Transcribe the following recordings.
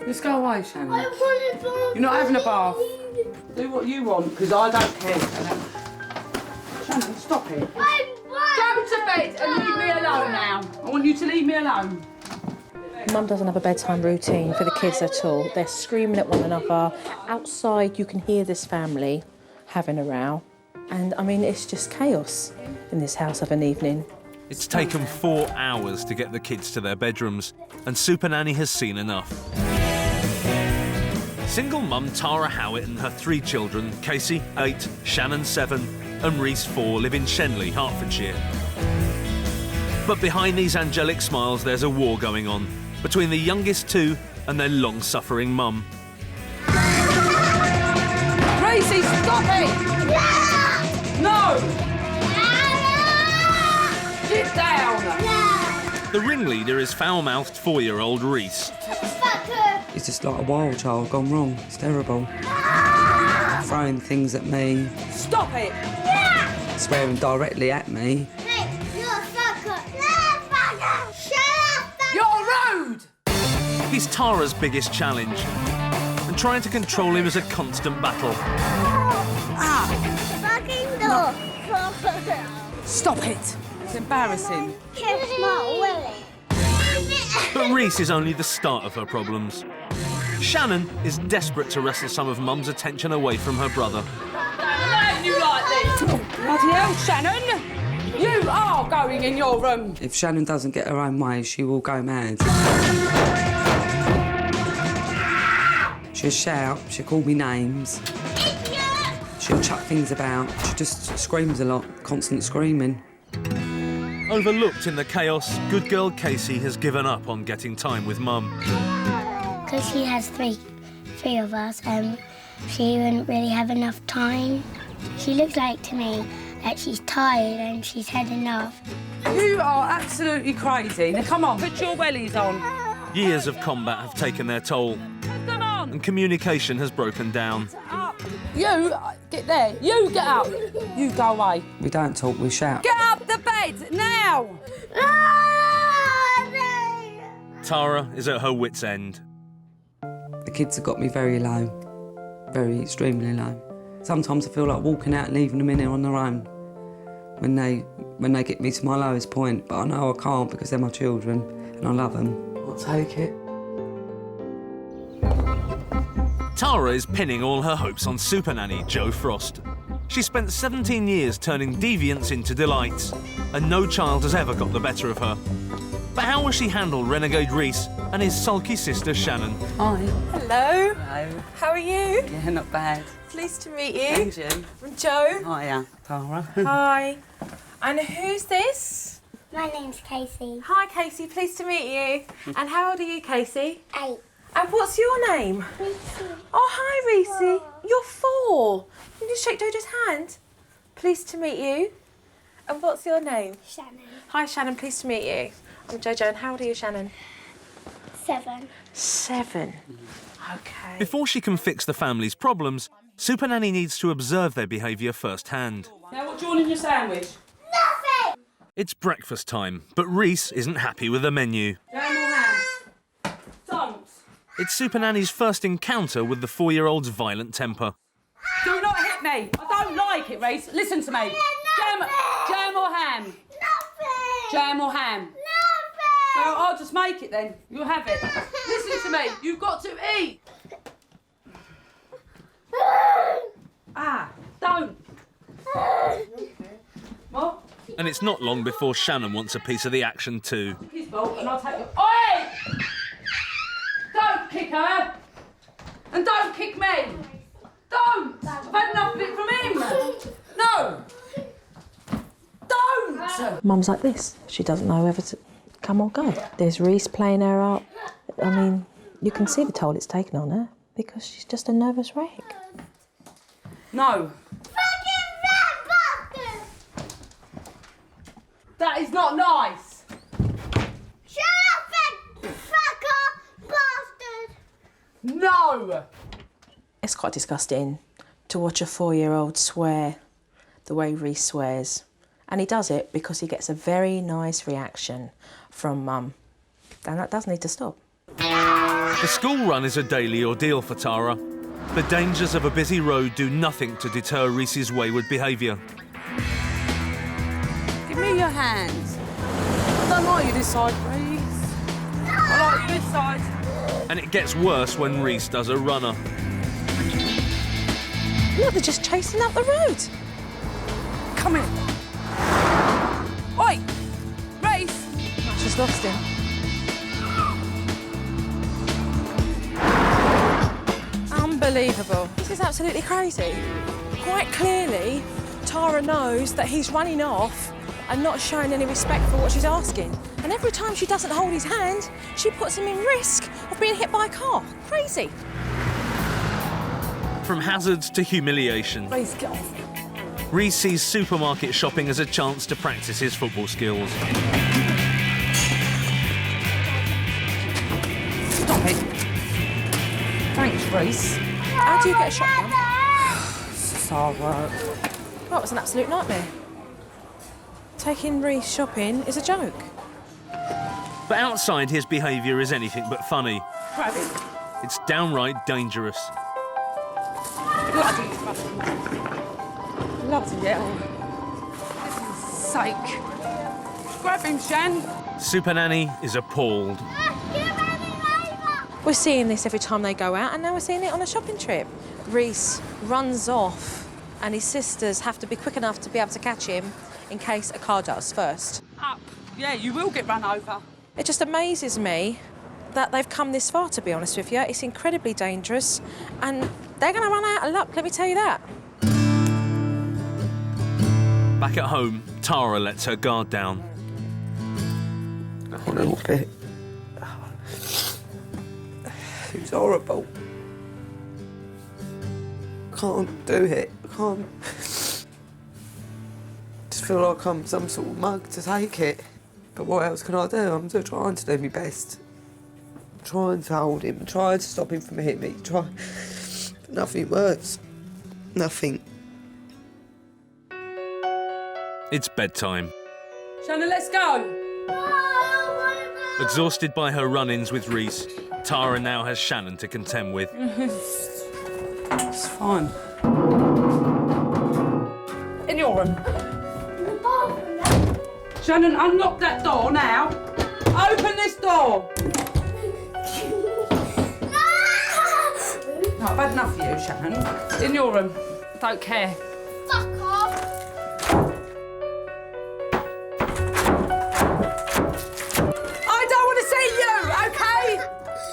Let's go away, Shannon. I want to bath. You're not having a bath. Do what you want, because I don't care. Shannon, stop it. Go to bed and leave me alone now. I want you to leave me alone. Mum doesn't have a bedtime routine for the kids at all. They're screaming at one another. Outside, you can hear this family having a row. And, I mean, it's just chaos in this house of an evening. It's taken 4 hours to get the kids to their bedrooms, and Supernanny has seen enough. Single mum Tara Howitt and her 3 children, Casey, 8, Shannon, 7, and Rhys, 4, live in Shenley, Hertfordshire. But behind these angelic smiles, there's a war going on between the youngest 2 and their long-suffering mum. Gracie, stop it! No! Get down! The ringleader is foul-mouthed 4-year-old Rhys. It's just like a wild child gone wrong. It's terrible. Throwing things at me. Stop it! Swearing directly at me. You're rude! He's Tara's biggest challenge, and trying to control him is a constant battle. Stop it! It's embarrassing. But Rhys is only the start of her problems. Shannon is desperate to wrestle some of Mum's attention away from her brother. You like this? Bloody hell, Shannon! You are going in your room. If Shannon doesn't get her own way, she will go mad. She'll shout, she'll call me names. She'll chuck things about. She just screams a lot, constant screaming. Overlooked in the chaos, good girl Casey has given up on getting time with Mum. Because she has three of us, she wouldn't really have enough time. She looks like to me that she's tired and she's had enough. You are absolutely crazy. Now, come on, put your wellies on. Years of combat have taken their toll, Come on. and communication has broken down. Up. You, get there. You, get up. You go away. We don't talk, we shout. Get up the bed, now! Tara is at her wit's end. The kids have got me very low, very extremely low. Sometimes I feel like walking out and leaving them in there on their own when they get me to my lowest point, but I know I can't because they're my children and I love them. I'll take it. Tara is pinning all her hopes on Supernanny Jo Frost. She spent 17 years turning deviance into delights, and no child has ever got the better of her. But how will she handle renegade Rhys and his sulky sister Shannon? Hi. Hello. Hello. How are you? Yeah, not bad. Pleased to meet you. And you? I'm Jo. Hiya, Tara. Hi. And who's this? My name's Casey. Hi, Casey. Pleased to meet you. And how old are you, Casey? 8. And what's your name? Oh, hi, Rhys. You're 4. Can you shake Jojo's hand? Pleased to meet you. And what's your name? Shannon. Hi, Shannon. Pleased to meet you. I'm Jojo. And how old are you, Shannon? 7. 7. OK. Before she can fix the family's problems, Supernanny needs to observe their behaviour firsthand. Now, what do you want in your sandwich? Nothing! It's breakfast time, but Rhys isn't happy with the menu. Jam or ham? Don't. It's Supernanny's first encounter with the 4-year-old's violent temper. Do not hit me. I don't like it, Rhys. Listen to me. Jam or ham? Nothing! Jam or ham? Nothing! Well, I'll just make it then. You'll have it. Listen to me. You've got to eat. Don't. What? And it's not long before Shannon wants a piece of the action too. His ball, and I'll take it. Oi! Don't kick her. And don't kick me. Don't. I've had enough of it from him. No. Don't. Mum's like this. She doesn't know whether to come or go. There's Rhys playing her up. I mean, you can see the toll it's taken on her because she's just a nervous wreck. No. Fucking rat bastard! That is not nice. Shut up, fat fucker bastard! No. It's quite disgusting to watch a 4-year-old swear the way Rhys swears. And he does it because he gets a very nice reaction from Mum. And that does need to stop. The The school run is a daily ordeal for Tara. The dangers of a busy road do nothing to deter Rhys's wayward behaviour. Give me your hands. I don't like you this side, Rhys. I like you this side. And it gets worse when Rhys does a runner. Look, they're just chasing up the road. Come here. Oi! Rhys! She's lost him. Unbelievable. This is absolutely crazy. Quite clearly, Tara knows that he's running off and not showing any respect for what she's asking. And every time she doesn't hold his hand, she puts him in risk of being hit by a car. Crazy. From hazards to humiliation, Rhys, get off. Rhys sees supermarket shopping as a chance to practice his football skills. Stop it. Thanks, Rhys. How do you get a shot gun? It's hard work. Well, it was an absolute nightmare. Taking Rhys shopping is a joke. But outside, his behaviour is anything but funny. Grab it. It's downright dangerous. Bloody hell. For sake. Grab him, Shan. Supernanny is appalled. We're seeing this every time they go out, and now we're seeing it on a shopping trip. Rhys runs off, and his sisters have to be quick enough to be able to catch him in case a car does first. Up. Yeah, you will get run over. It just amazes me that they've come this far, to be honest with you. It's incredibly dangerous, and they're going to run out of luck, let me tell you that. Back at home, Tara lets her guard down. A little bit. It was horrible. Can't do it. Can't. Just feel like I'm some sort of mug to take it. But what else can I do? I'm still trying to do my best. I'm trying to hold him, I'm trying to stop him from hitting me. But nothing works. Nothing. It's bedtime. Shannon, let's go. Exhausted by her run-ins with Rhys, Tara now has Shannon to contend with. It's fine. In your room. Shannon, unlock that door now. Open this door. No, I've had enough of you, Shannon. In your room. Don't care. Fuck off. I don't want to see you, OK?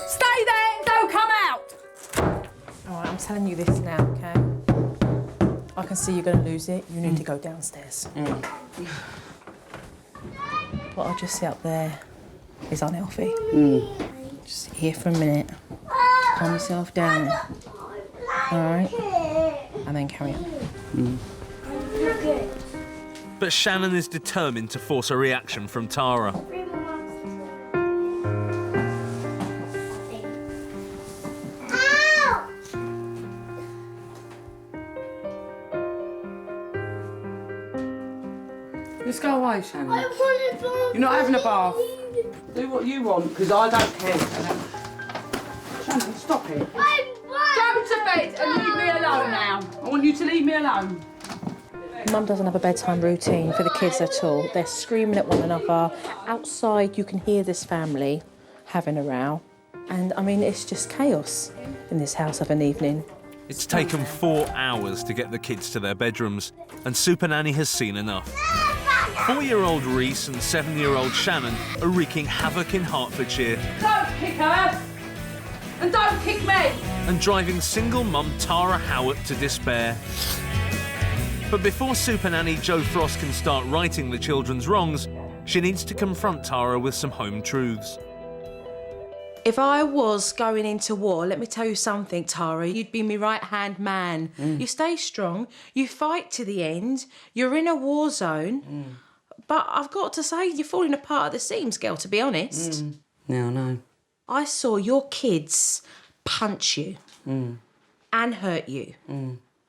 Stay there and don't come out. All right, I'm telling you this now, OK? I can see you're going to lose it. You need to go downstairs. What I just see up there is unhealthy. Just sit here for a minute. Calm yourself down. All right? And then carry on. But Shannon is determined to force a reaction from Tara. Let's go away, Shannon. You're not having a bath. Do what you want, because I don't care. Shannon, stop it. Go to bed and leave me alone now. I want you to leave me alone. Mum doesn't have a bedtime routine for the kids at all. They're screaming at one another. Outside, you can hear this family having a row. And, I mean, it's just chaos in this house of an evening. It's taken 4 hours to get the kids to their bedrooms, and Supernanny has seen enough. 4-year-old Rhys and 7-year-old Shannon are wreaking havoc in Hertfordshire. Don't kick her! And don't kick me! And driving single mum Tara Howard to despair. But before Supernanny Jo Frost can start righting the children's wrongs, she needs to confront Tara with some home truths. If I was going into war, let me tell you something, Tara, you'd be my right-hand man. You stay strong, you fight to the end, you're in a war zone, but I've got to say, you're falling apart at the seams, girl, to be honest. Yeah, I know. I saw your kids punch you and hurt you.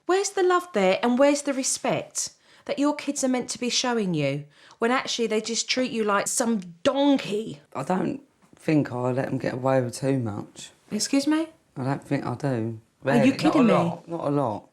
Where's the love there and where's the respect that your kids are meant to be showing you when actually they just treat you like some donkey? I don't think I let them get away with too much. Excuse me? I don't think I do. Are you kidding me? Not a lot.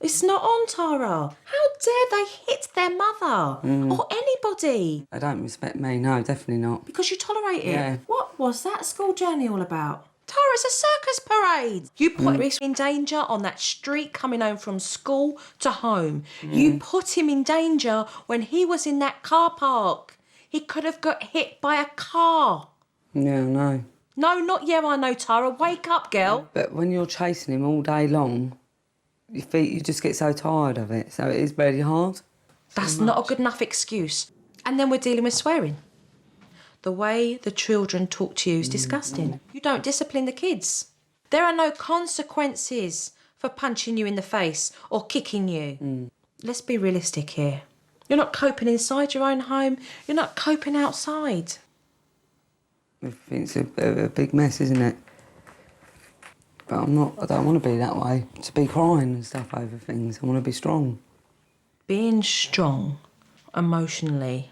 It's not on, Tara. How dare they hit their mother or anybody? They don't respect me, no, definitely not. Because you tolerate it. Yeah. What was that school journey all about? Tara, it's a circus parade. You put Rhys in danger on that street coming home from school to home. You put him in danger when he was in that car park. He could have got hit by a car. Yeah, I know. No, not yeah, I know, Tara. Wake up, girl. But when you're chasing him all day long, you just get so tired of it, so it is really hard. That's not a good enough excuse. And then we're dealing with swearing. The way the children talk to you is disgusting. You don't discipline the kids. There are no consequences for punching you in the face or kicking you. Let's be realistic here. You're not coping inside your own home. You're not coping outside. It's a bit of a big mess, isn't it? But I don't want to be that way. To be crying and stuff over things. I want to be strong. Being strong emotionally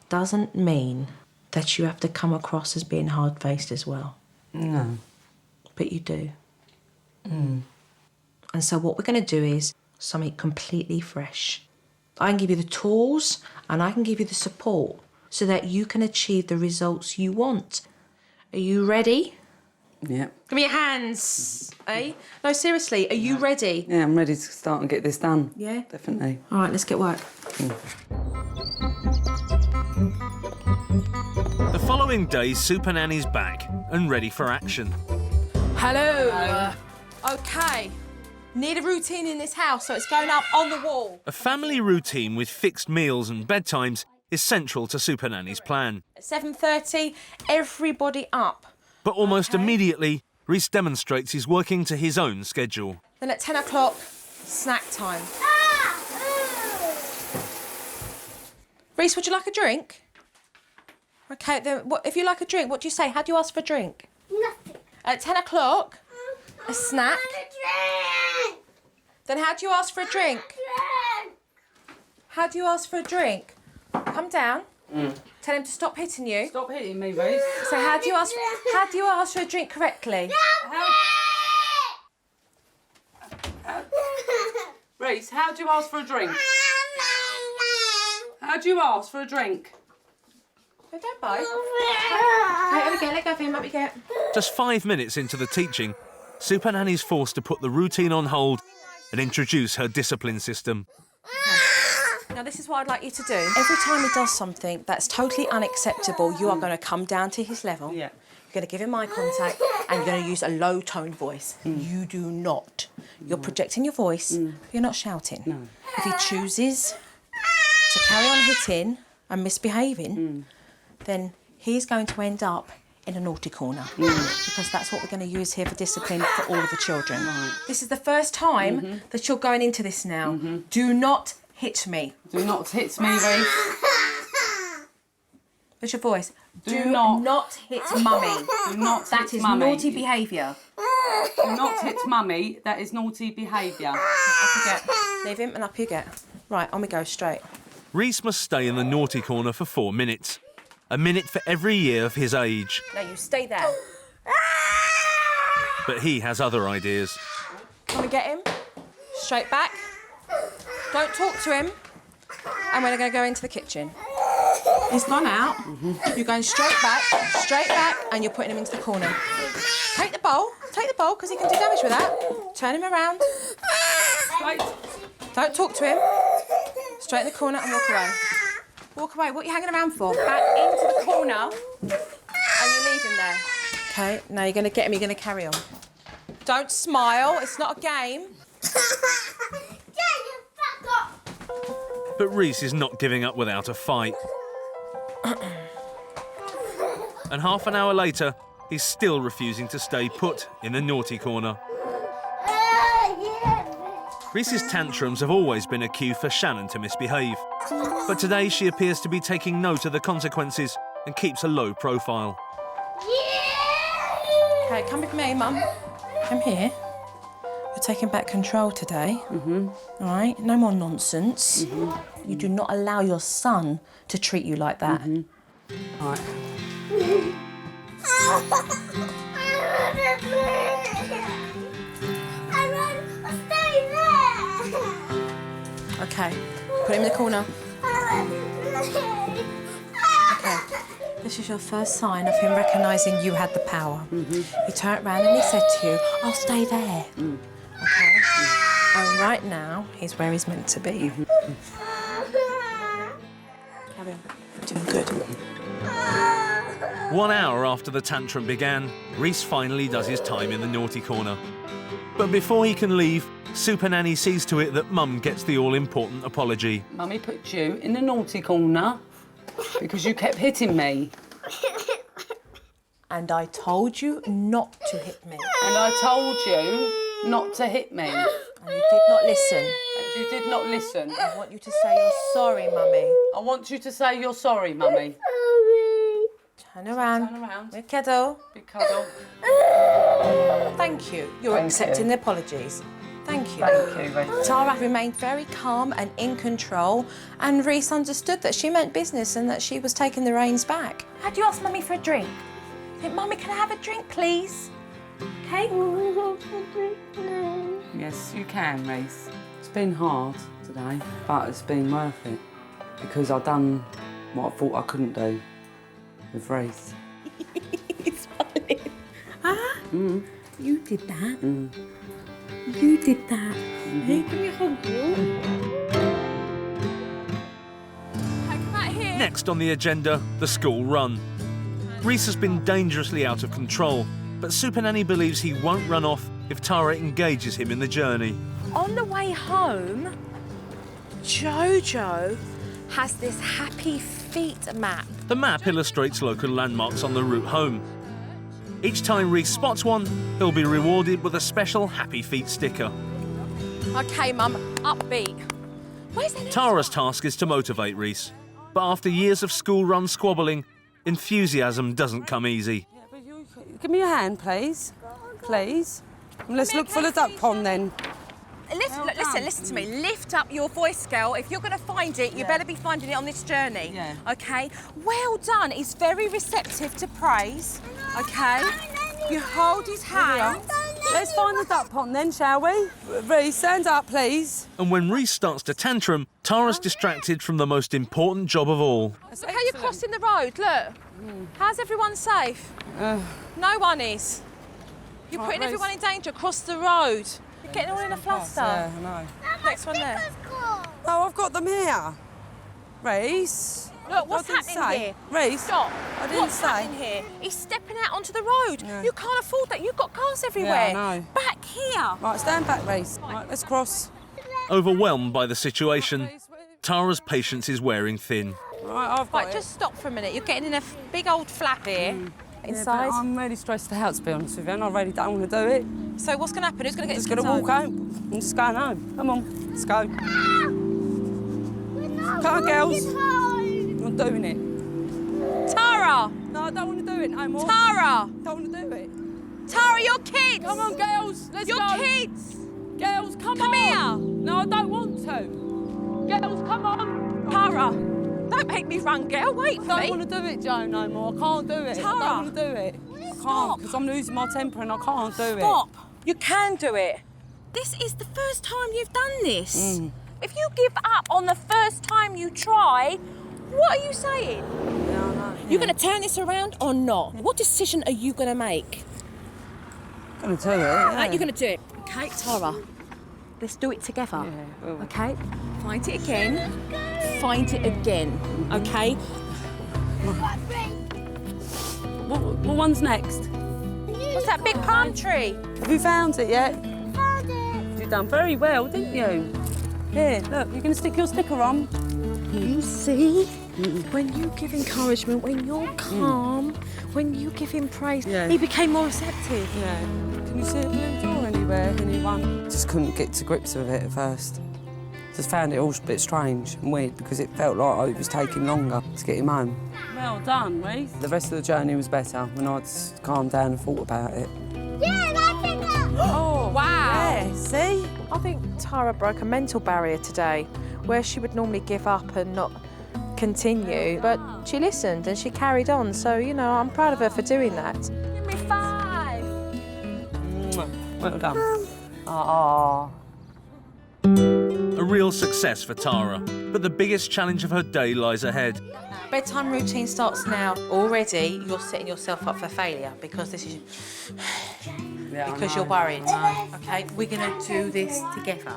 doesn't mean that you have to come across as being hard-faced as well. No. But you do. And so what we're going to do is something completely fresh. I can give you the tools and I can give you the support so that you can achieve the results you want. Are you ready? Yeah. Give me your hands, eh? No, seriously, are you ready? Yeah, I'm ready to start and get this done. Yeah? Definitely. All right, let's get work. The following day, Supernanny's back and ready for action. Hello. OK. Need a routine in this house, so it's going up on the wall. A family routine with fixed meals and bedtimes is central to Supernanny's plan. At 7:30, everybody up. But almost immediately, Rhys demonstrates he's working to his own schedule. Then at 10 o'clock, snack time. Rhys, would you like a drink? OK, then if you like a drink, what do you say? How do you ask for a drink? Nothing. At 10 o'clock, a snack. Then how do you ask for a drink? How do you ask for a drink? Come down. Tell him to stop hitting you. Stop hitting me, Rhys. So how do you ask for a drink correctly? Rhys, how do you ask for a drink? How do you ask for a drink? Oh, don't bite. Okay, let go of him, up you get. Just 5 minutes into the teaching, Supernanny's forced to put the routine on hold and introduce her discipline system. Now, this is what I'd like you to do. Every time he does something that's totally unacceptable, you are going to come down to his level. Yeah. You're going to give him eye contact and you're going to use a low-toned voice. You do not. You're projecting your voice, but you're not shouting. No. If he chooses to carry on hitting and misbehaving, then he's going to end up in a naughty corner because that's what we're going to use here for discipline for all of the children. Right. This is the first time that you're going into this now. Do not hit me. Do not hit me, Rhys. What's your voice? Do not hit mummy. Do not That hit is mummy. naughty behaviour. Do not hit mummy. That is naughty behaviour. Up you get. Leave him and up you get. Right, on we go, straight. Rhys must stay in the naughty corner for 4 minutes. A minute for every year of his age. No, you stay there. But he has other ideas. Want to get him? Straight back. Don't talk to him. And we're going to go into the kitchen. He's gone out. You're going straight back, and you're putting him into the corner. Take the bowl, because he can do damage with that. Turn him around. Right. Don't talk to him. Straight in the corner and walk away. Walk away. What are you hanging around for? Back into the corner, and you leave him there. OK, now you're going to get him, you're going to carry on. Don't smile, it's not a game. But Rhys is not giving up without a fight. And half an hour later, he's still refusing to stay put in the naughty corner. Rhys's tantrums have always been a cue for Shannon to misbehave. But today she appears to be taking note of the consequences and keeps a low profile. OK, come with me, Mum. Come here. You're taking back control today. All right? No more nonsense. You do not allow your son to treat you like that. Right. Okay, put him in the corner. Okay, this is your first sign of him recognising you had the power. He turned around and he said to you, I'll stay there. Okay? And right now, he's where he's meant to be. Carry on. Doing good. 1 hour after the tantrum began, Rhys finally does his time in the naughty corner. But before he can leave, Supernanny sees to it that Mum gets the all-important apology. Mummy put you in the naughty corner because you kept hitting me. And I told you not to hit me. And I told you not to hit me. And you did not listen. And you did not listen. I want you to say you're sorry, Mummy. I want you to say you're sorry, Mummy. Turn around. Turn around. Big cuddle. Big cuddle. Thank you. You're accepting the apologies. Thank you. Thank you, Rhys. Tara remained very calm and in control, and Rhys understood that she meant business and that she was taking the reins back. Had you asked Mummy for a drink? Mummy, can I have a drink, please? Okay? Yes, you can, Rhys. It's been hard today, but it's been worth it because I've done what I thought I couldn't do with Rhys. It's funny. Ah? You did that? You did that? Hey, give me a hug, Next on the agenda, the school run. Rhys has been dangerously out of control, but Supernanny believes he won't run off if Tara engages him in the journey. On the way home, Jojo has this happy feet map. The map illustrates local landmarks on the route home. Each time Rhys spots one, he'll be rewarded with a special Happy Feet sticker. OK, Mum, upbeat. Where's the next Tara's one? task is to motivate Rhys, but after years of school-run squabbling, enthusiasm doesn't come easy. Give me your hand, please. Please. Let's look for the duck pond then. Listen to me. Lift up your voice, girl. If you're going to find it, you better be finding it on this journey. Yeah. OK? Well done. He's very receptive to praise. OK? You hold his hand. Let's find the duck pond then, shall we? Rhys, stand up, please. And when Rhys starts to tantrum, Tara's distracted from the most important job of all. Look how you're crossing the road. Look. How's everyone safe? No one is. You're putting Rhys. everyone in danger across the road. You're getting all in a fluster. Yeah, I know. Next one there. Oh, I've got them here. Rhys. Look, what's I didn't happening say. here? Rhys. Stop. I didn't What's say. happening here? He's stepping out onto the road. Yeah. You can't afford that. You've got cars everywhere. Yeah, I know. Back here. Right, stand back, Rhys. Right, let's cross. Overwhelmed by the situation, Tara's patience is wearing thin. Right, I've got Right, it. just stop for a minute. You're getting in a big old flap here. Inside. Yeah, but I'm really stressed out, to be honest with you, and I really don't want to do it. So what's going to happen? Who's going to I'm get just his going to kids walk home? home. I'm just going home. Come on, let's go. Come on, girls. I'm not doing it. Tara! No, I don't want to do it no more. Tara! Don't want to do it. Tara, your kids! Come on, girls. Let's Your go. kids! Girls, come Come on. here. No, I don't want to. Girls, come on. Tara! Don't make me run, girl. Wait for I me. don't want to do it, Joe, no more. I can't do it. Tara. I don't want to do it. I can't, because I'm losing my temper and I can't do it. Stop. You can do it. This is the first time you've done this. If you give up on the first time you try, what are you saying? Yeah, I know. You're going to turn this around or not? What decision are you going to make? I'm going to do it. Yeah. Right, you're going to do it. OK, Tara, let's do it together. Yeah, well. OK? Find it again. Find it again. OK? What one's next? What's that big palm tree? Have you found it yet? Found it. You've done very well, didn't you? Here, look, you're going to stick your sticker on. You see? When you give encouragement, when you're calm, when you give him praise, Yeah. he became more receptive. Yeah. Can you see a blue door anywhere, anyone? Just couldn't get to grips with it at first. Just found it all a bit strange and weird because it felt like it was taking longer to get him home. Well done, Rhys. The rest of the journey was better when I'd calmed down and thought about it. Yeah, that's it. Oh, wow. Yeah, see? I think Tara broke a mental barrier today where she would normally give up and not continue, but she listened and she carried on. So, you know, I'm proud of her for doing that. Give me 5. Well done. Aww. A real success for Tara, but the biggest challenge of her day lies ahead. Bedtime routine starts now. Already, you're setting yourself up for failure because this is... because you're worried. OK, we're going to do this together,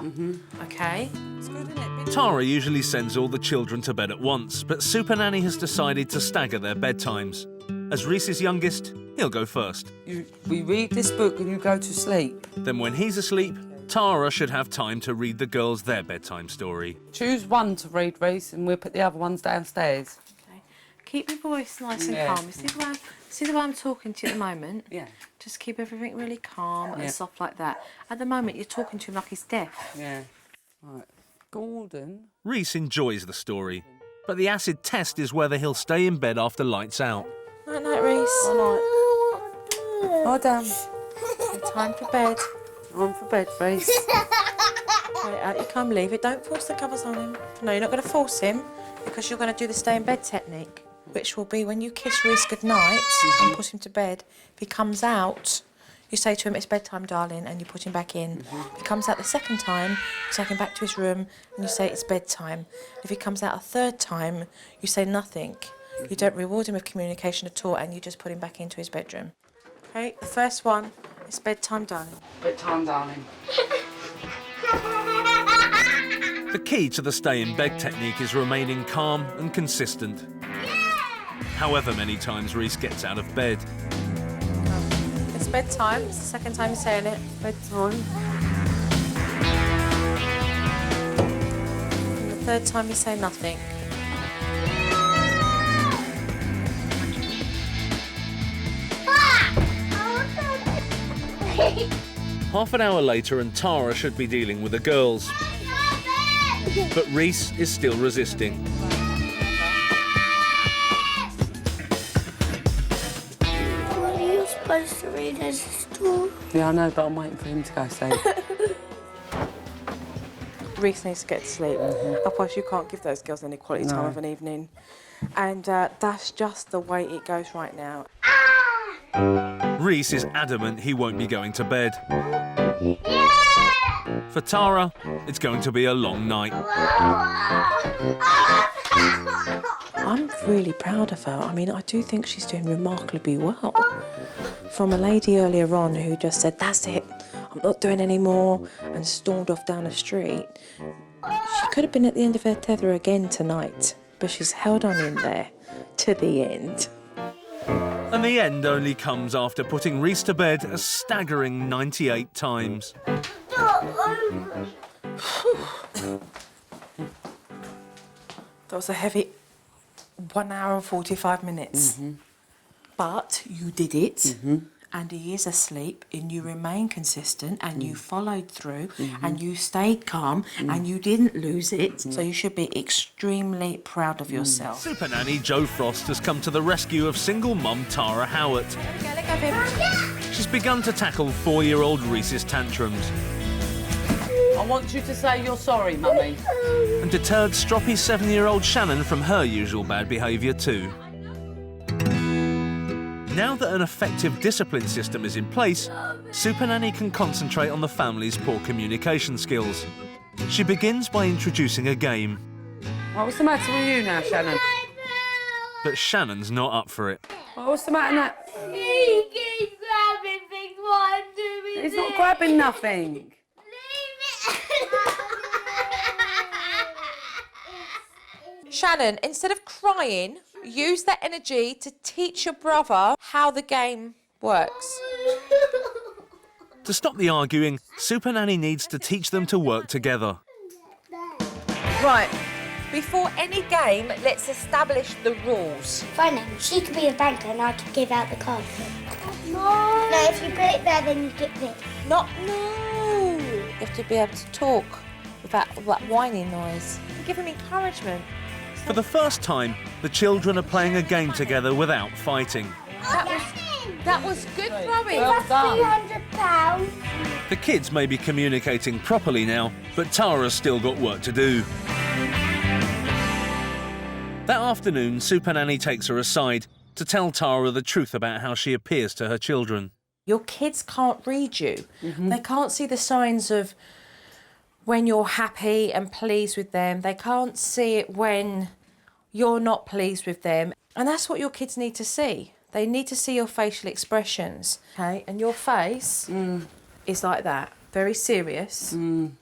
OK? It's good, isn't it? Tara usually sends all the children to bed at once, but Supernanny has decided to stagger their bedtimes. As Rhys is youngest, he'll go first. We read this book and you go to sleep. Then when he's asleep, Tara should have time to read the girls their bedtime story. Choose one to read, Rhys, and we'll put the other ones downstairs. Okay. Keep your voice nice and calm. See the way I'm talking to you at the moment? Yeah. Just keep everything really calm and soft like that. At the moment, you're talking to him like he's deaf. Yeah. Right. Gordon. Rhys enjoys the story, but the acid test is whether he'll stay in bed after lights out. Night, night, Rhys. Lie down. Time for bed. I'm for bed, Rhys. Right, out you come, leave it. Don't force the covers on him. No, you're not going to force him because you're going to do the stay in bed technique, which will be when you kiss Rhys goodnight and put him to bed. If he comes out, you say to him, "It's bedtime, darling," and you put him back in. If he comes out the second time, you take him back to his room and you say, "It's bedtime." If he comes out a third time, you say nothing. You don't reward him with communication at all and you just put him back into his bedroom. OK, the first one is bedtime, darling. Bedtime, darling. The key to the stay in bed technique is remaining calm and consistent. However many times Rhys gets out of bed. It's bedtime. It's the second time you're saying it. Bedtime. And the third time you say nothing. Half an hour later and Tara should be dealing with the girls. But Rhys is still resisting. What are you supposed to read as a story? Yeah, I know, but I'm waiting for him to go sleep. Rhys needs to get to sleep. Otherwise you can't give those girls any quality time of an evening. And that's just the way it goes right now. Rhys is adamant he won't be going to bed. For Tara, it's going to be a long night. I'm really proud of her. I mean, I do think she's doing remarkably well. From a lady earlier on who just said, "That's it, I'm not doing any more," and stormed off down the street. She could have been at the end of her tether again tonight, but she's held on in there to the end. And the end only comes after putting Rhys to bed a staggering 98 times. That was a heavy 1 hour and 45 minutes. But you did it, and he is asleep, and you remain consistent, and you followed through, and you stayed calm, and you didn't lose it. So you should be extremely proud of yourself. Supernanny Jo Frost has come to the rescue of single mum Tara Howard. Let go, baby. She's begun to tackle 4-year-old Rhys's tantrums I want you to say you're sorry, Mummy. and deterred stroppy 7-year-old Shannon from her usual bad behaviour too. Now that an effective discipline system is in place, Supernanny can concentrate on the family's poor communication skills. She begins by introducing a game. What's the matter with you now, Shannon? But Shannon's not up for it. What's the matter now? He keeps grabbing things while I'm doing He's not grabbing nothing. Shannon, instead of crying, use that energy to teach your brother how the game works. To stop the arguing, Supernanny needs to teach them to work together. Right, before any game, let's establish the rules. Fine then, she could be the banker and I could give out the cards. No, if you put it there, then you get this. No. You have to be able to talk without all that whining noise. Give him encouragement. For the first time, the children are playing a game together without fighting. That was good throwing. Well done. £300. The kids may be communicating properly now, but Tara's still got work to do. That afternoon, Supernanny takes her aside to tell Tara the truth about how she appears to her children. Your kids can't read you. They can't see the signs of when you're happy and pleased with them. They can't see it when you're not pleased with them. And that's what your kids need to see. They need to see your facial expressions, okay? And your face is like that, very serious. And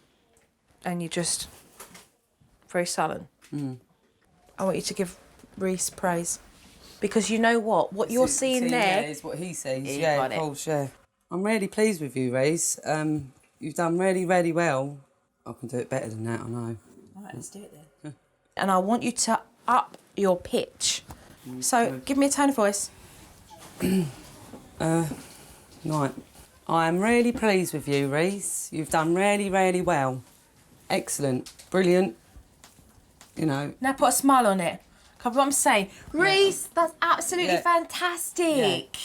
you're just very sullen. I want you to give Rhys praise. Because you know what you're seeing there... is what he sees, Yeah, of course, yeah. I'm really pleased with you, Rhys. You've done really, really well. I can do it better than that, I know. All right, let's do it then. And I want you to up your pitch. So, give me a tone of voice. Right. I am really pleased with you, Rhys. You've done really, really well. Excellent. Brilliant. You know. Now put a smile on it. Because what I'm saying, Rhys, that's absolutely fantastic.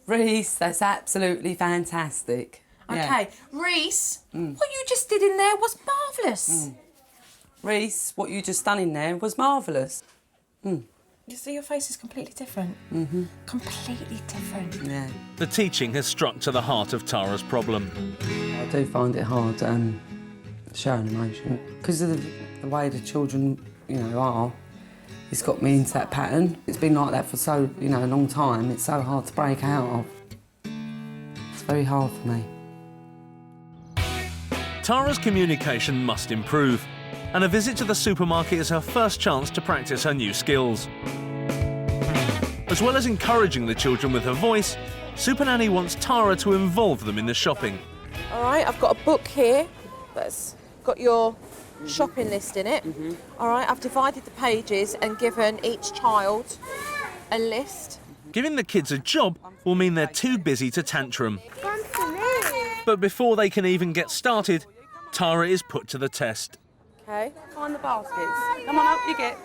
Rhys, that's absolutely fantastic. Okay, Rhys, what you just did in there was marvellous. Rhys, what you just done in there was marvellous. You see, your face is completely different. Completely different. Yeah. The teaching has struck to the heart of Tara's problem. I do find it hard showing emotion. Because of the way the children, you know, are, it's got me into that pattern. It's been like that for so, you know, a long time. It's so hard to break out of. It's very hard for me. Tara's communication must improve, and a visit to the supermarket is her first chance to practice her new skills. As well as encouraging the children with her voice, Supernanny wants Tara to involve them in the shopping. All right, I've got a book here that's got your shopping list in it. All right, I've divided the pages and given each child a list. Giving the kids a job will mean they're too busy to tantrum. But before they can even get started, Tara is put to the test. Okay. Find the baskets. Come on up, you get.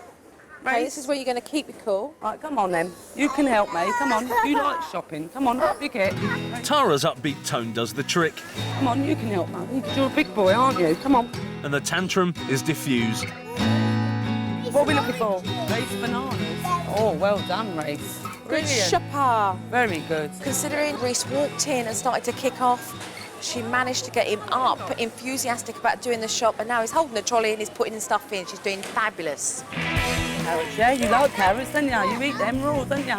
Okay, this is where you're going to keep it cool. Right, come on then. You can help me. Come on. You like shopping. Come on, up you get. Tara's upbeat tone does the trick, Come on, you can help me. You're a big boy, aren't you? Come on. and the tantrum is diffused. What are we looking for? Rhys bananas. Oh, well done, Rhys. Good shopper. Very good. Considering Rhys walked in and started to kick off, she managed to get him up, enthusiastic about doing the shop, and now he's holding the trolley and he's putting stuff in. She's doing fabulous. Carrots, yeah, you like carrots, don't you? You eat them raw, don't you?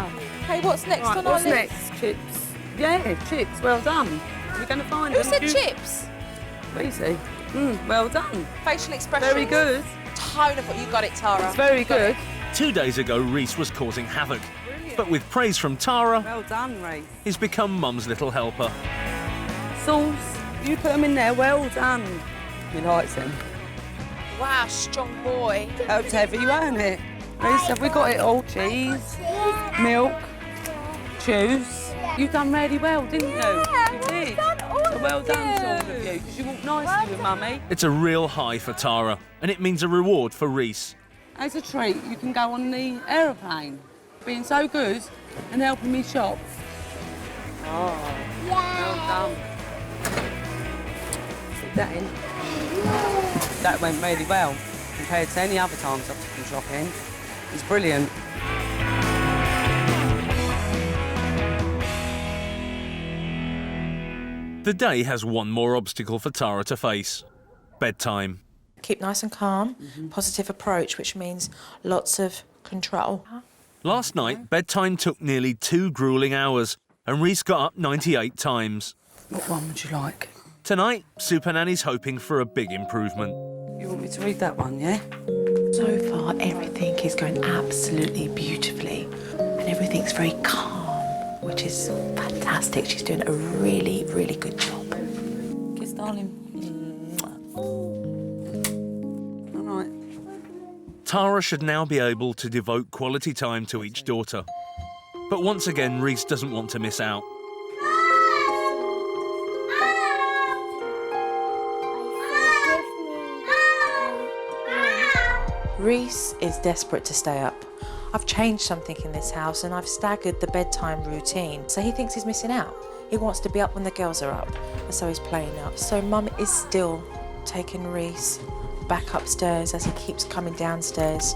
Hey, what's next Right, on our what's list? next? Chips. Yeah, chips, well done. We're going to find Who them. said chips? Rhysy. Well done. Facial expression. Very good. Tone of what you got it, Tara. It's very good. 2 days ago, Rhys was causing havoc. But with praise from Tara, Well done, Rhys. he's become Mum's little helper. Sauce, you put them in there, well done. He likes them. Wow, strong boy. Helped heavy, weren't it? Rhys, have we got it all? Cheese, milk, juice. You've done really well, didn't you? You did. So well done to all of you, because you walked nicely with Mummy. It's a real high for Tara, and it means a reward for Rhys. As a treat, you can go on the aeroplane. Being so good and helping me shop. Oh, well done. Stick that in. That went really well compared to any other times I've taken shopping. It's brilliant. The day has one more obstacle for Tara to face: bedtime. Keep nice and calm, positive approach, which means lots of control. Last night, bedtime took nearly 2 gruelling hours, and Rhys got up 98 times. What one would you like? Tonight, Supernanny's hoping for a big improvement. You want me to read that one, yeah? So far, everything is going absolutely beautifully, and everything's very calm, which is fantastic. She's doing a really, really good job. Kiss, darling. All right. Tara should now be able to devote quality time to each daughter. But once again, Rhys doesn't want to miss out. Rhys is desperate to stay up. I've changed something in this house and I've staggered the bedtime routine, so he thinks he's missing out. He wants to be up when the girls are up, and so he's playing up. So Mum is still taking Rhys back upstairs as he keeps coming downstairs.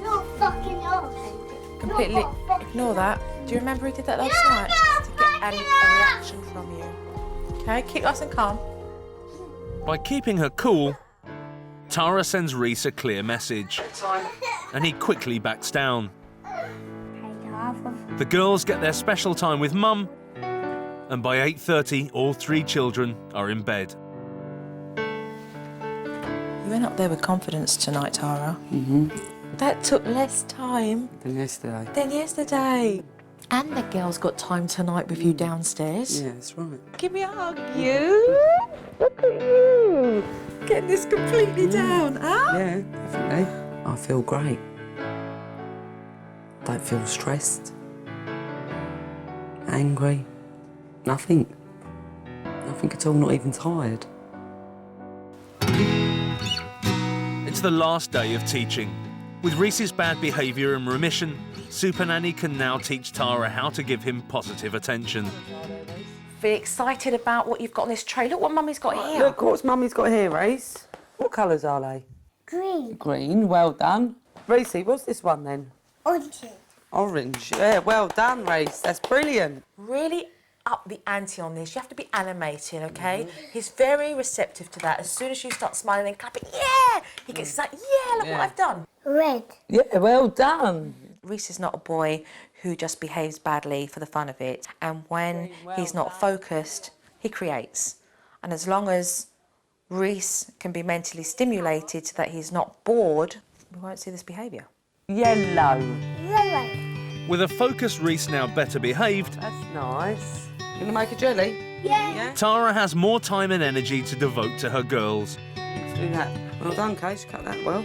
Not fucking off. Completely ignore that. Do you remember he did that last night? To get a reaction from you. Okay, keep nice and calm. By keeping her cool, Tara sends Rhys a clear message, and he quickly backs down. The girls get their special time with Mum, and by 8:30, all 3 children are in bed. You went up there with confidence tonight, Tara. That took less time Than yesterday. than yesterday. And the girls got time tonight with you downstairs. Yeah, that's right. Give me a hug, you. Look at you. Getting this completely down, huh? Yeah, definitely. I feel great. Don't feel stressed. Angry. Nothing. Nothing at all, not even tired. It's the last day of teaching. With Rhys's bad behaviour in remission, Supernanny can now teach Tara how to give him positive attention. Be excited about what you've got on this tray. Look what Mummy's got here. Look what's Mummy's got here, Rhys. What colours are they? Green. Green, well done. Rhysy, what's this one then? Orange. Orange, yeah, well done, Rhys. That's brilliant. Really up the ante on this. You have to be animated, OK? He's very receptive to that. As soon as you start smiling and clapping, yeah! He gets like, yeah, look what I've done. Red. Yeah, well done. Rhys is not a boy who just behaves badly for the fun of it. And when he's not focused, he creates. And as long as Rhys can be mentally stimulated so that he's not bored, we won't see this behaviour. Yellow. Yellow. With a focused Rhys now better behaved, That's nice. Gonna make a jelly? Yeah. Tara has more time and energy to devote to her girls. Let's do that. Well done, Case. Cut that well.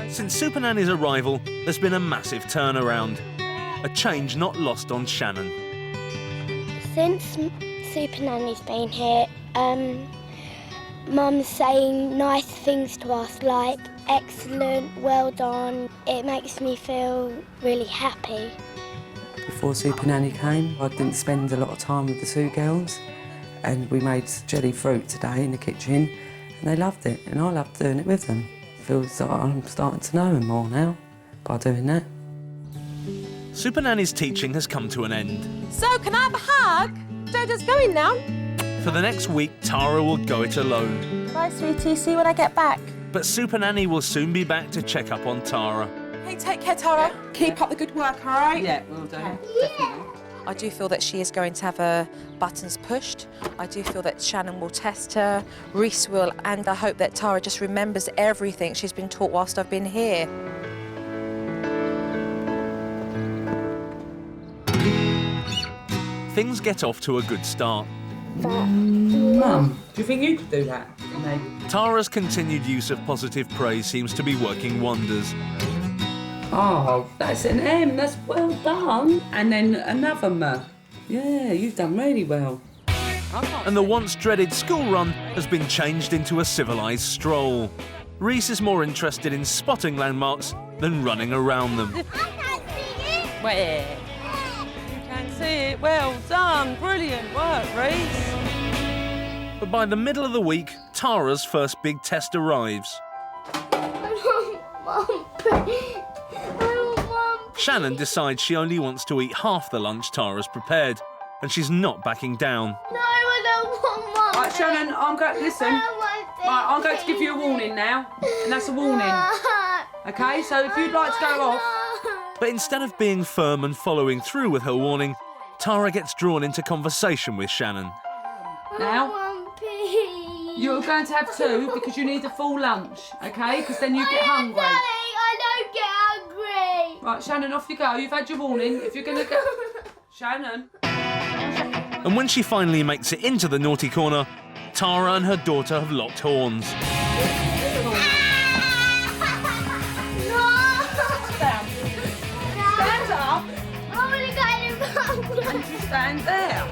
Since Supernanny's arrival, there's been a massive turnaround. A change not lost on Shannon. Since Supernanny's been here, Mum's saying nice things to us like excellent, well done. It makes me feel really happy. Before Supernanny came, I didn't spend a lot of time with the 2 girls, and we made jelly fruit today in the kitchen, and they loved it, and I loved doing it with them. It feels like I'm starting to know them more now by doing that. Supernanny's teaching has come to an end. So, can I have a hug? Jojo's going now. For the next week, Tara will go it alone. Bye, sweetie. See you when I get back. But Supernanny will soon be back to check up on Tara. Hey, take care, Tara. Keep up the good work, all right? Yeah, well done. I do feel that she is going to have her buttons pushed. I do feel that Shannon will test her, Rhys will, and I hope that Tara just remembers everything she's been taught whilst I've been here. Things get off to a good start. Mum, do you think you could do that? Tara's continued use of positive praise seems to be working wonders. Oh, that's an M. That's well done. And then another M. Yeah, you've done really well. And the once dreaded school run has been changed into a civilised stroll. Rhys is more interested in spotting landmarks than running around them. Where? You can see it. Well done. Brilliant work, Rhys. But by the middle of the week, Tara's first big test arrives. Shannon decides she only wants to eat half the lunch Tara's prepared, and she's not backing down. No, I don't want Mum. Right, Shannon, I'm going. Listen. Right, I'm going to give you a warning now, and that's a warning. Okay, so if you'd like to go off. But instead of being firm and following through with her warning, Tara gets drawn into conversation with Shannon. Now, you're going to have 2 because you need a full lunch, okay? Because then you get hungry. I don't get hungry. Right, Shannon, off you go. You've had your warning. If you're going to go... Shannon. And when she finally makes it into the naughty corner, Tara and her daughter have locked horns. Stand up. I want to go to Mum. And you stand there.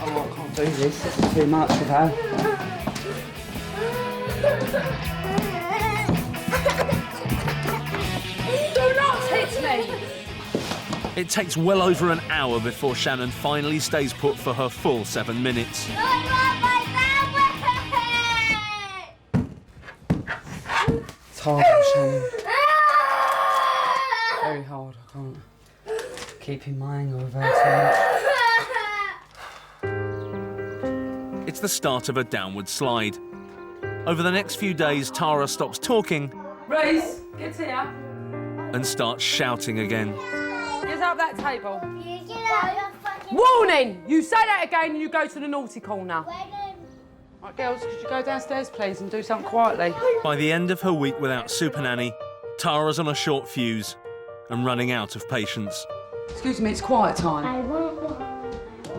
Oh, I can't do this. This is too much of her. Do not hit me. It takes well over an hour before Shannon finally stays put for her full 7 minutes. It's hard, Shannon. Very hard. I can't keep in my anger with her too much. It's the start of a downward slide. Over the next few days, Tara stops talking Rhys, get here. and starts shouting again. Get up that table. Warning! You say that again and you go to the naughty corner. Right, girls, could you go downstairs, please, and do something quietly? By the end of her week without Supernanny, Tara's on a short fuse and running out of patience. Excuse me, it's quiet time.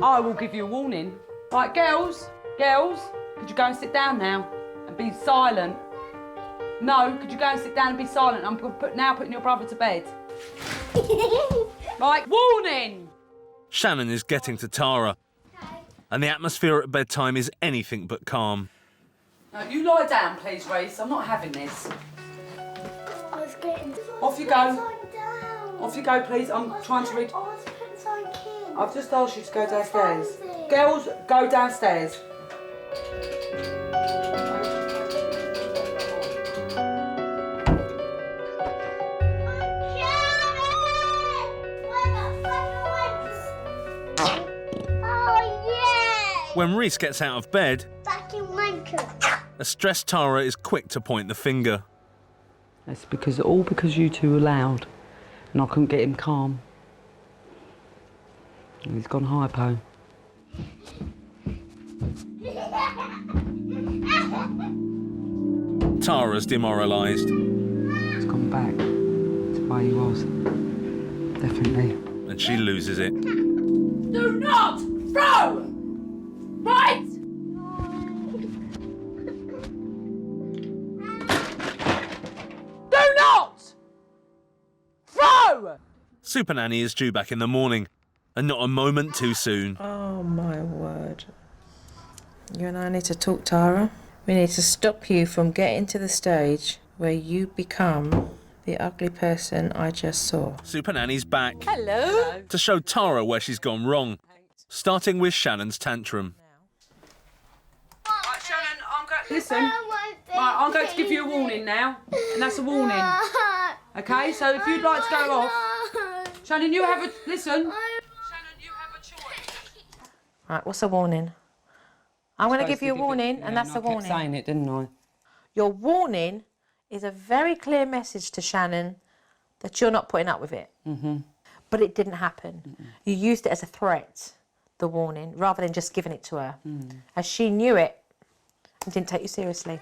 I will give you a warning. Right, girls, could you go and sit down now and be silent? No, could you go and sit down and be silent? I'm now putting your brother to bed. Right, warning! Shannon is getting to Tara, and the atmosphere at bedtime is anything but calm. No, you lie down, please, Rhys. I'm not having this. Off you go. Off you go, please. I'm trying to read. I've just asked you to go downstairs. Girls, go downstairs. When Rhys gets out of bed, a stressed Tara is quick to point the finger. It's because you two were loud and I couldn't get him calm. And he's gone hypo. Tara's demoralised. He's gone back to where he was. Definitely. And she loses it. Do not throw! Right! Do not throw! Supernanny is due back in the morning, and not a moment too soon. Oh, my word. You and I need to talk, Tara. We need to stop you from getting to the stage where you become the ugly person I just saw. Supernanny's back. Hello. To show Tara where she's gone wrong, starting with Shannon's tantrum. Right, Shannon, listen. Right, I'm going to give you a warning now, and that's a warning. Okay, so if you'd like to go off, Shannon, you have a listen. Shannon, you have a choice. Right, what's a warning? I'm going to give you a warning, and that's a warning. I kept saying it, didn't I? Your warning is a very clear message to Shannon that you're not putting up with it. Mm-hmm. But it didn't happen. Mm-mm. You used it as a threat, the warning, rather than just giving it to her. Mm. As she knew it and didn't take you seriously.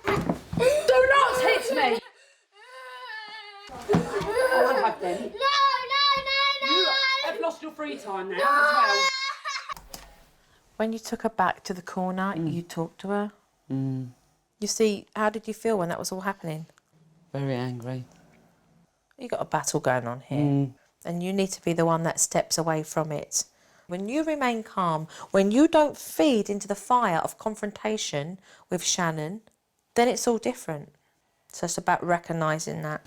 Do not hit me! I have then. No! You have lost your free time now as well. When you took her back to the corner, you talked to her. Mm. You see, how did you feel when that was all happening? Very angry. You got a battle going on here, and you need to be the one that steps away from it. When you remain calm, when you don't feed into the fire of confrontation with Shannon, then it's all different. So it's about recognising that.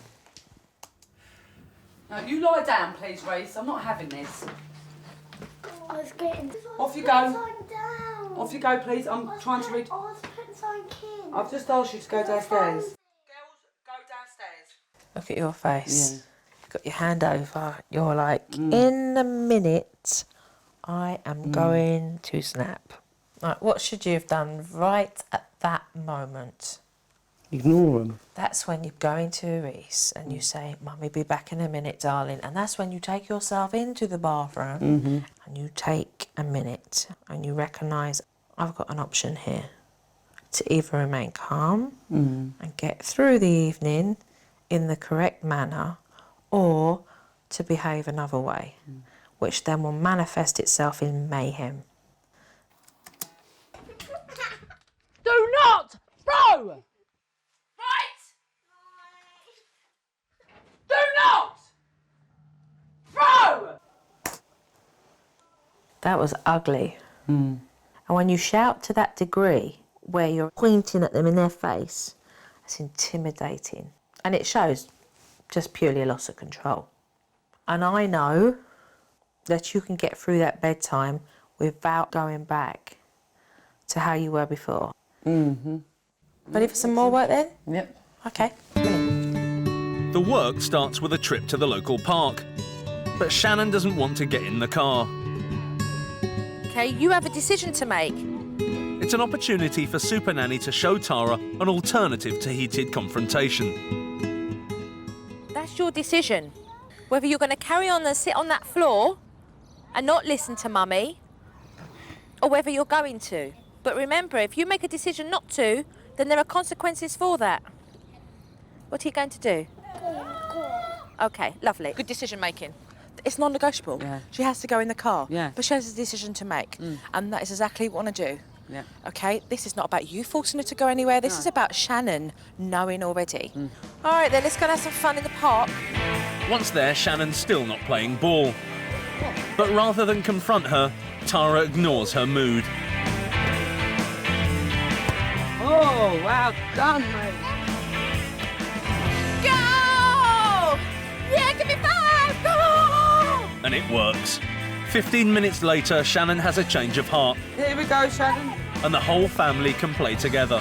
No, you lie down, please, Rhys. I'm not having this. Off you go. Off you go, please. I'm trying to read. I've just asked you to go downstairs. Girls, go downstairs. Look at your face. Yeah. You've got your hand over. You're like, in a minute, I am going to snap. Right, what should you have done right at that moment? Ignore him. That's when you go into Rhys and you say, Mummy, be back in a minute, darling. And that's when you take yourself into the bathroom and you take a minute and you recognise, I've got an option here to either remain calm and get through the evening in the correct manner, or to behave another way, which then will manifest itself in mayhem. Do not throw! Right? Do not throw! That was ugly. And when you shout to that degree, where you're pointing at them in their face, it's intimidating. And it shows just purely a loss of control. And I know that you can get through that bedtime without going back to how you were before. Ready for some more work then? Yep. Okay. Brilliant. The work starts with a trip to the local park, but Shannon doesn't want to get in the car. OK? You have a decision to make. It's an opportunity for Supernanny to show Tara an alternative to heated confrontation. That's your decision. Whether you're going to carry on and sit on that floor and not listen to Mummy, or whether you're going to. But remember, if you make a decision not to, then there are consequences for that. What are you going to do? OK, lovely. Good decision making. It's non-negotiable. Yeah. She has to go in the car. Yeah. But she has a decision to make. And that is exactly what I want to do. Yeah. OK, this is not about you forcing her to go anywhere. This is about Shannon knowing already. All right, then, let's go and have some fun in the park. Once there, Shannon's still not playing ball. But rather than confront her, Tara ignores her mood. Oh, well done, mate. Go! Yeah, give me 5! Go! And it works. 15 minutes later, Shannon has a change of heart, Here we go, Shannon. and the whole family can play together.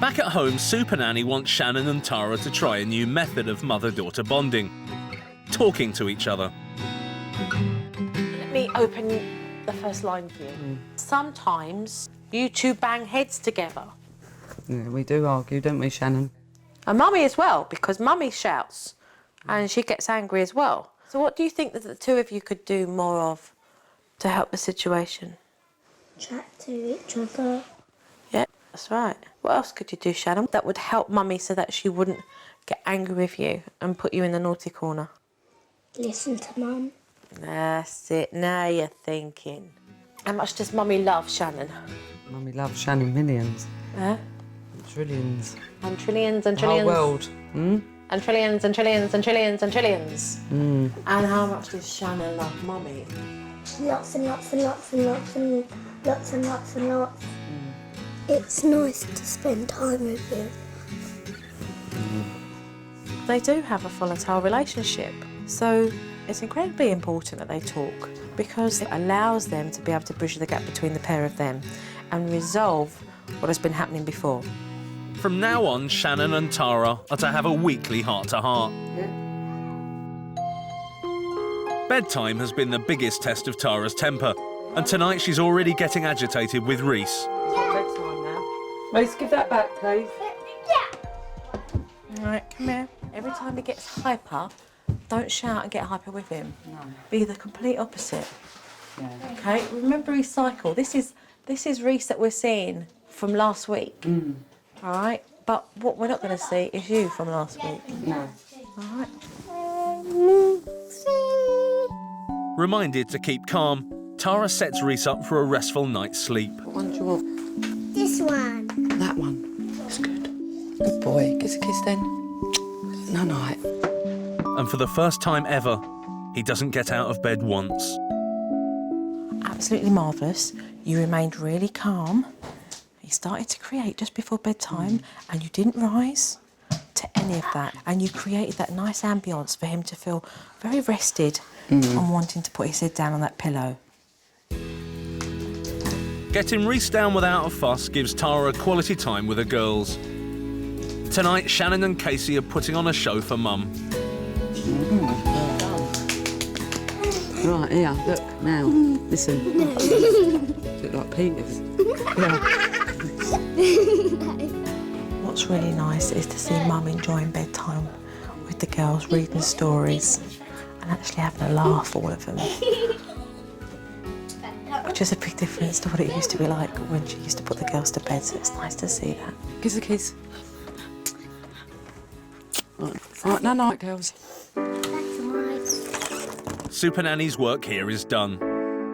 Back at home, Supernanny wants Shannon and Tara to try a new method of mother-daughter bonding. Talking to each other. Let me open the first line for you. Sometimes you two bang heads together. Yeah, we do argue, don't we, Shannon? And Mummy as well, because Mummy shouts and she gets angry as well. So what do you think that the two of you could do more of to help the situation? Chat to each other. Yeah, that's right. What else could you do, Shannon, that would help Mummy so that she wouldn't get angry with you and put you in the naughty corner? Listen to Mum. That's it. Now you're thinking. How much does Mummy love Shannon? Mummy loves Shannon millions. Huh? Trillions. And trillions and The whole trillions. world. And trillions and trillions and trillions and trillions. And how much does Shannon love Mummy? Lots and lots and lots and lots and lots and lots and lots. It's nice to spend time with you. They do have a volatile relationship. So it's incredibly important that they talk because it allows them to be able to bridge the gap between the pair of them and resolve what has been happening before. From now on, Shannon and Tara are to have a weekly heart-to-heart. Bedtime has been the biggest test of Tara's temper, and tonight she's already getting agitated with Rhys. Bedtime now. Rhys, give that back, please. All right, come here. Every time he gets hyper, don't shout and get hyper with him. No. Be the complete opposite. Yeah. Okay, remember his cycle. This is Rhys that we're seeing from last week. All right, but what we're not going to see is you from last week. No. All right. Reminded to keep calm, Tara sets Rhys up for a restful night's sleep. What one do you want? This one. That one. That's good. Good boy. Kiss a kiss then. No night. And for the first time ever, he doesn't get out of bed once. Absolutely marvellous. You remained really calm. You started to create just before bedtime and you didn't rise to any of that. And you created that nice ambience for him to feel very rested and wanting to put his head down on that pillow. Getting Rhys down without a fuss gives Tara quality time with her girls. Tonight, Shannon and Casey are putting on a show for Mum. Right, here, look, now, listen. Look like Peters. What's really nice is to see Mum enjoying bedtime with the girls, reading stories and actually having a laugh, all of them. Which is a big difference to what it used to be like when she used to put the girls to bed, so it's nice to see that. Kiss a kiss. Right, no night, girls. Supernanny's work here is done.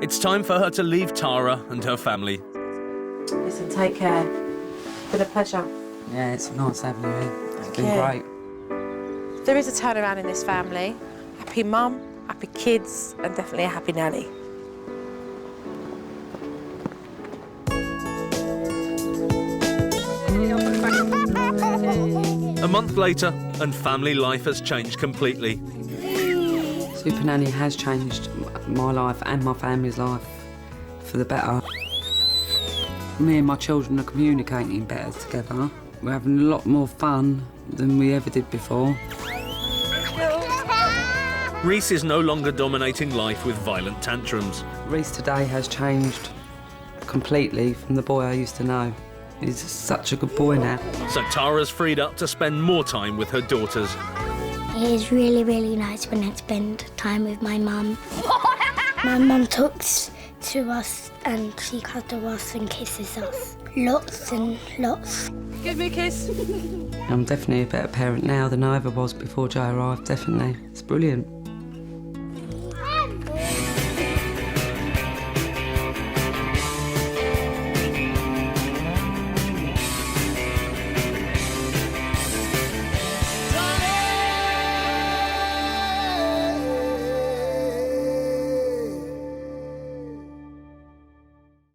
It's time for her to leave Tara and her family. Listen, take care. It's been a pleasure. Yeah, it's nice having you here. It's Thank been you. great. There is a turnaround in this family. Happy mum, happy kids, and definitely a happy nanny. A month later, and family life has changed completely. Supernanny has changed my life and my family's life for the better. Me and my children are communicating better together. We're having a lot more fun than we ever did before. Rhys is no longer dominating life with violent tantrums. Rhys today has changed completely from the boy I used to know. He's such a good boy now. So Tara's freed up to spend more time with her daughters. It is really, really nice when I spend time with my mum. My mum talks to us and she cuddles us and kisses us. Lots and lots. Give me a kiss. I'm definitely a better parent now than I ever was before Joe arrived, definitely. It's brilliant.